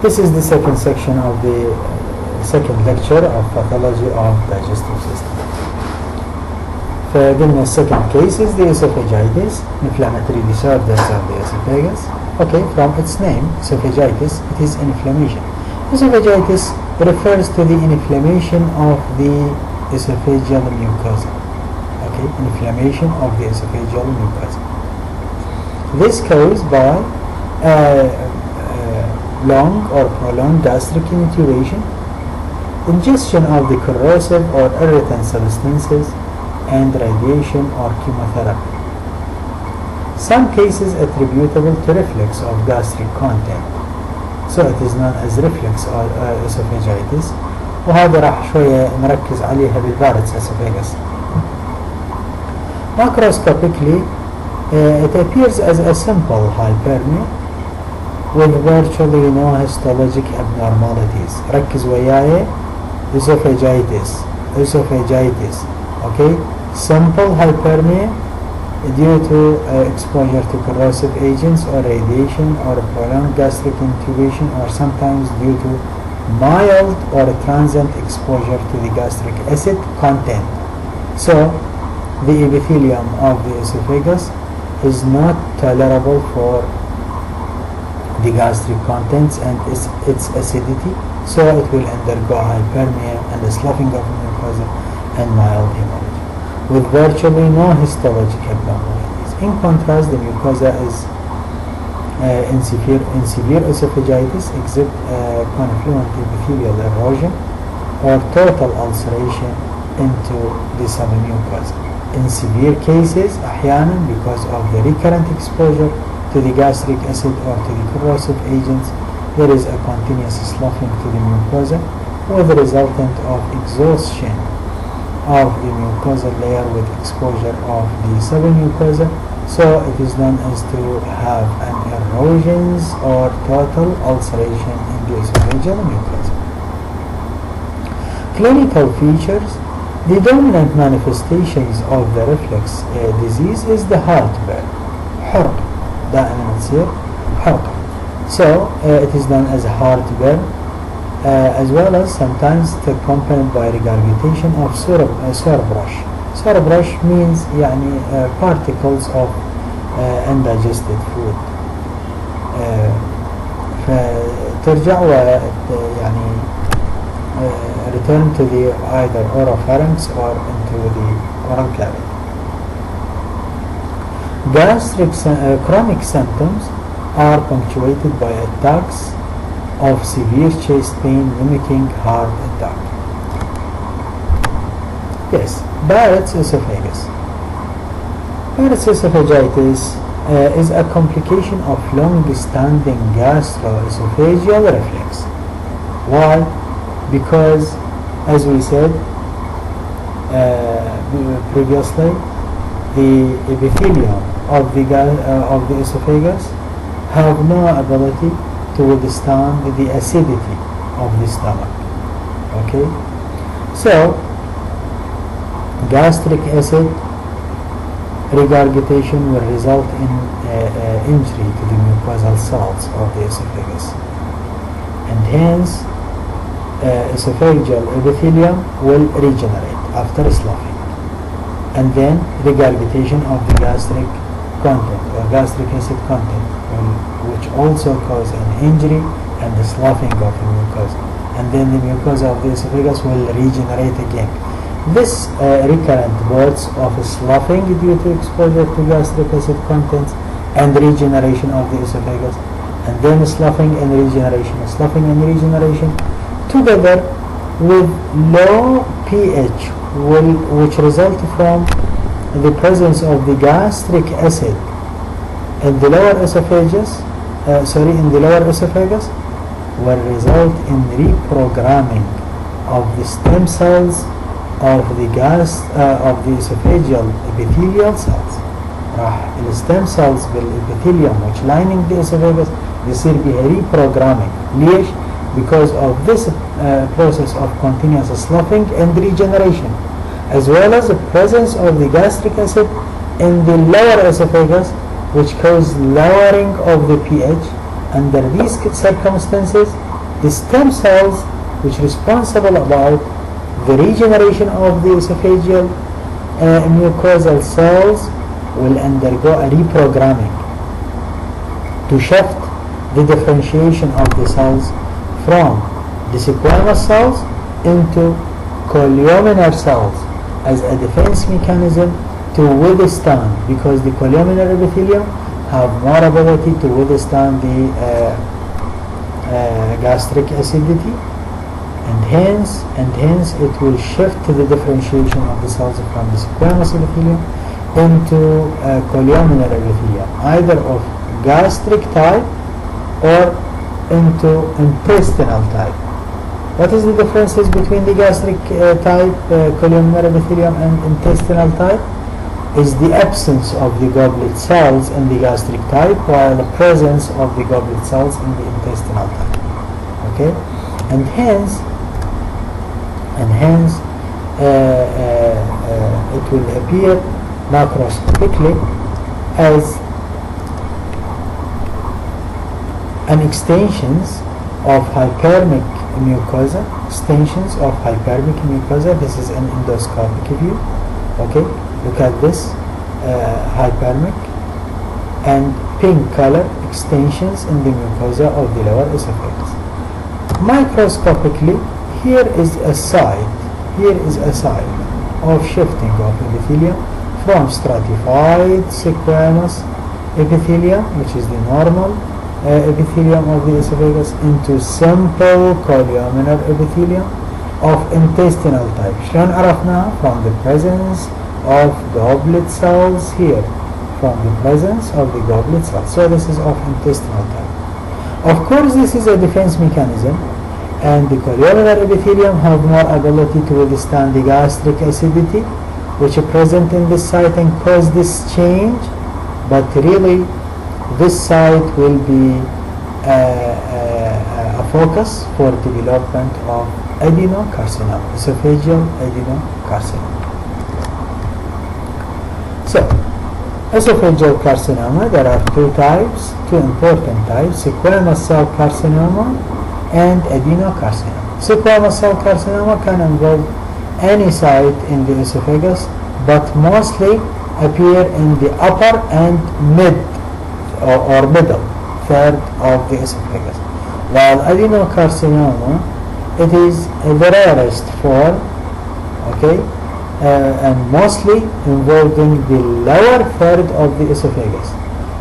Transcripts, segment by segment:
This is the second section of the second lecture of pathology of digestive system. فقلنا second case is the esophagitis, inflammatory disorders of the esophagus. Okay, from its name, esophagitis, it is inflammation. Esophagitis refers to the inflammation of the esophageal mucosa. Okay, inflammation of the esophageal mucosa. This caused by long or prolonged gastric intubation, ingestion of the corrosive or irritant substances, and radiation or chemotherapy. Some cases attributable to reflux of gastric content, so it is known as reflux or esophagitis, وهذا راح شوية نركز عليها بالبارتس esophagus. Macroscopically, it appears as a simple hyperemia with virtually no histologic abnormalities. ركز وياي esophagitis, okay? Simple hyperemia due to exposure to corrosive agents or radiation or prolonged gastric intubation, or sometimes due to mild or transient exposure to the gastric acid content. So the epithelium of the esophagus is not tolerable for the gastric contents and its acidity, so it will undergo hyperemia and a sloughing of the mucosa and mild hemorrhage with virtually no histologic abnormalities. In contrast, the mucosa is in severe esophagitis exhibit confluent epithelial erosion or total ulceration into the submucosa. In severe cases, أحيانا because of the recurrent exposure to the gastric acid or to the corrosive agents, there is a continuous sloughing to the mucosa with the resultant of exhaustion of the mucosal layer with exposure of the submucosa, so it is known as to have an erosions or total ulceration in the esophageal mucosa. Clinical features. The dominant manifestations of the reflux disease is the heartburn, حرق. دائما تصير حرق. So it is known as heartburn, as well as sometimes accompanied by regurgitation of sorbrush. Sorbrush means يعني particles of undigested food. فترجع يعني return to the either oropharynx or into the oral cavity. Gastric chronic symptoms are punctuated by attacks of severe chest pain mimicking heart attack. Yes, Barrett's esophagus. Barrett's esophagitis is a complication of long-standing gastroesophageal reflux. Why? Because, as we said previously, the epithelium of the esophagus have no ability to withstand the acidity of the stomach. Okay, so gastric acid regurgitation will result in injury to the mucosal cells of the esophagus, and hence esophageal epithelium will regenerate after sloughing, and then regurgitation of the gastric content or gastric acid content, which also cause an injury and the sloughing of the mucosa, and then the mucosa of the esophagus will regenerate again. This recurrent bouts of sloughing due to exposure to gastric acid contents and regeneration of the esophagus, and then sloughing and regeneration, together with low pH which result from the presence of the gastric acid in the lower esophagus, will result in reprogramming of the stem cells of the esophageal epithelial cells. راح الstem cells بالepithelium which lining the esophagus يصير بها reprogramming. ليش؟ Because of this process of continuous sloughing and regeneration, as well as the presence of the gastric acid in the lower esophagus, which causes lowering of the pH. Under these circumstances, The stem cells, which are responsible about the regeneration of the esophageal mucosal cells, will undergo a reprogramming to shift the differentiation of the cells from the squamous cells into columnar cells as a defense mechanism to withstand, because the columnar epithelium have more ability to withstand the gastric acidity, and hence it will shift the differentiation of the cells from the squamous epithelium into columnar epithelium, either of gastric type or into intestinal type. What is the differences between the gastric type, columnar epithelium, and intestinal type? Is the absence of the goblet cells in the gastric type, while the presence of the goblet cells in the intestinal type. Okay, and hence it will appear macroscopically as an extensions of hypermic mucosa. This is an endoscopic view. Okay, look at this, hypermic and pink color extensions in the mucosa of the lower esophagus. Microscopically, here is a site of shifting of epithelium from stratified squamous epithelium, which is the normal epithelium of the esophagus, into simple columnar epithelium of intestinal type. شلون عرفنا؟ From the presence of goblet cells here, from the presence of the goblet cells. So this is of intestinal type. Of course, this is a defense mechanism, and the columnar epithelium have more ability to withstand the gastric acidity which are present in this site and cause this change, but really this site will be a focus for development of adenocarcinoma, esophageal adenocarcinoma. So, esophageal carcinoma, there are two important types, squamous cell carcinoma and adenocarcinoma. Squamous cell carcinoma can involve any site in the esophagus, but mostly appear in the upper and mid or middle third of the esophagus. While adenocarcinoma, it is the rarest form, okay, and mostly involving the lower third of the esophagus,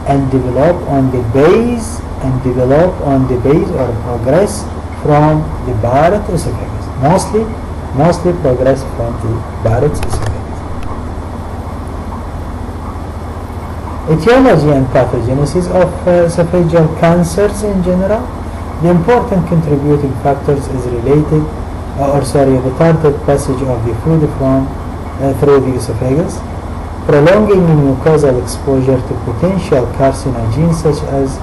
and develop on the base or progress from the Barrett esophagus. Mostly progress from the Barrett esophagus. Etiology and pathogenesis of esophageal cancers in general. The important contributing factors is retarded passage of the food through the esophagus, prolonging mucosal exposure to potential carcinogens such as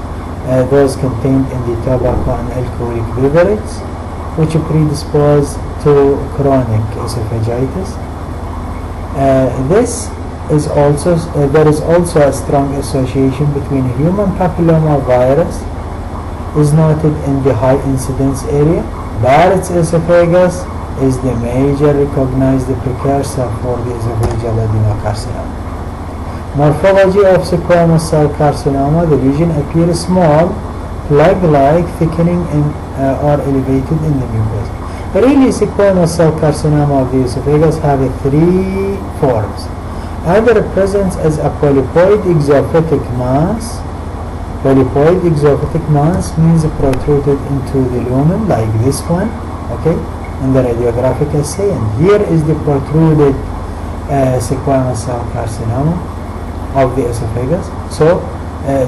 those contained in the tobacco and alcoholic beverages, which predispose to chronic esophagitis. There is also a strong association between human papilloma virus is noted in the high incidence area. Barrett's esophagus is the major recognized precursor for the esophageal adenocarcinoma. Morphology of squamous cell carcinoma: the lesion appears small, plug-like, thickening or elevated in the mucosa. Really, squamous cell carcinoma of the esophagus have three forms. Either presents as a polypoid exophytic mass. Polypoid exophytic mass means protruded into the lumen, like this one, okay, in the radiographic assay, and here is the protruded squamous cell carcinoma of the esophagus. So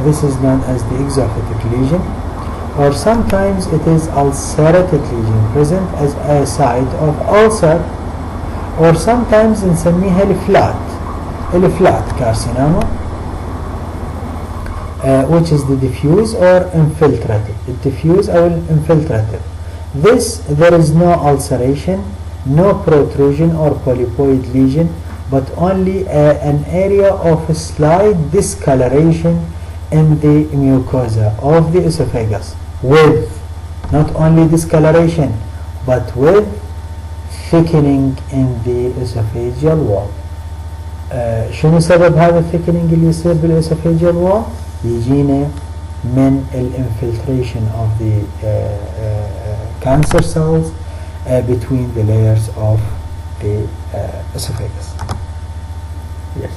this is known as the exophytic lesion, or sometimes it is ulcerated lesion present as a site of ulcer, or sometimes نسميها الفلات carcinoma, which is the diffuse or infiltrative. The diffuse or infiltrative. There is no ulceration, no protrusion or polypoid lesion, but only an area of a slight discoloration in the mucosa of the esophagus with not only discoloration but with thickening in the esophageal wall. شنو سبب هذا الثيكنينج اللي يصير بالاسوفيجيال وول؟ يجينا من الانفلتريشن of the cancer cells between the layers of the esophagus. Yes.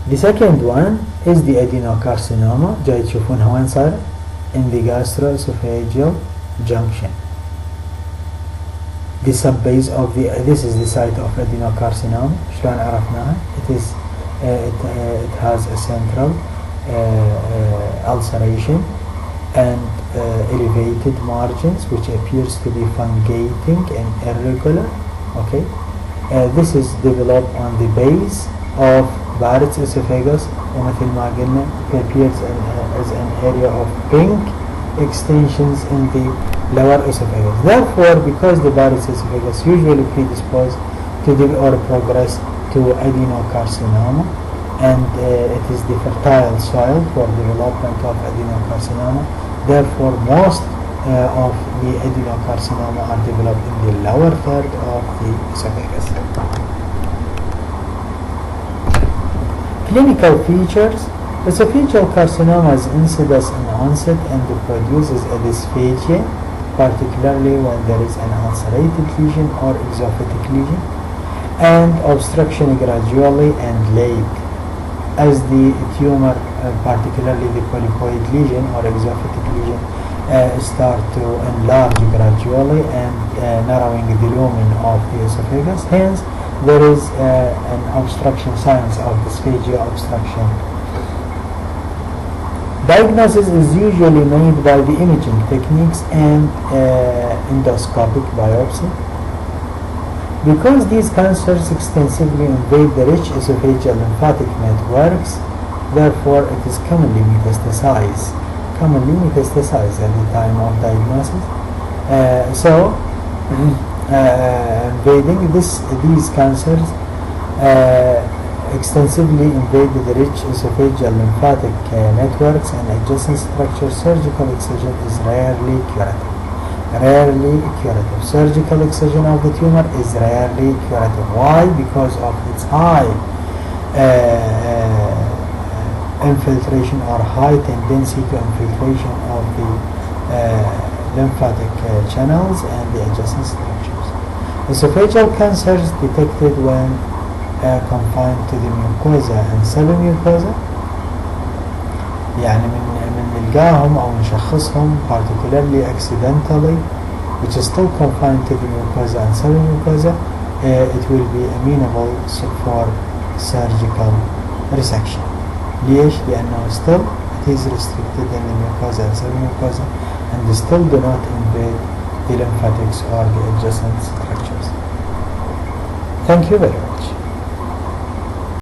The second one is the adenocarcinoma. جاي تشوفونها وين صار؟ in the gastroesophageal junction. The subbase of the this is the site of adenocarcinoma. شلون عرفناها؟ It has a central ulceration and elevated margins which appears to be fungating and irregular. Okay, this is developed on the base of Barrett's esophagus ومثل ما قلنا it appears as an area of pink extensions in the lower esophagus. Therefore, because the Barrett's esophagus usually predispose to or progress to adenocarcinoma, and it is the fertile soil for development of adenocarcinoma. Therefore, most of the adenocarcinoma are developed in the lower third of the esophagus. Clinical features. Esophageal carcinoma's incidence and onset and produces a dysphagia, particularly when there is an ulcerated lesion or exophytic lesion, and obstruction gradually and late. As the tumor, particularly the polypoid lesion or exophytic lesion, start to enlarge gradually and narrowing the lumen of the esophagus. Hence, there is an obstruction, signs of dysphagia obstruction. Diagnosis is usually made by the imaging techniques and endoscopic biopsy. Because these cancers extensively invade the rich esophageal lymphatic networks, therefore it is commonly metastasized at the time of diagnosis. Invading these cancers extensively invade the rich esophageal lymphatic networks and adjacent structures. Surgical excision is rarely curative. Surgical excision of the tumor is rarely curative. Why? Because of its high infiltration or high tendency to infiltration of the lymphatic channels and the adjacent structures. Esophageal cancers detected when confined to the mucosa and submucosa. يعني من نلقاهم أو نشخصهم particularly accidentally, which is still confined to the mucosa and submucosa, it will be amenable for surgical resection. ليش؟ لأنه still it is restricted in the mucosa and submucosa and still do not invade the lymphatics or the adjacent structures. Thank you very much.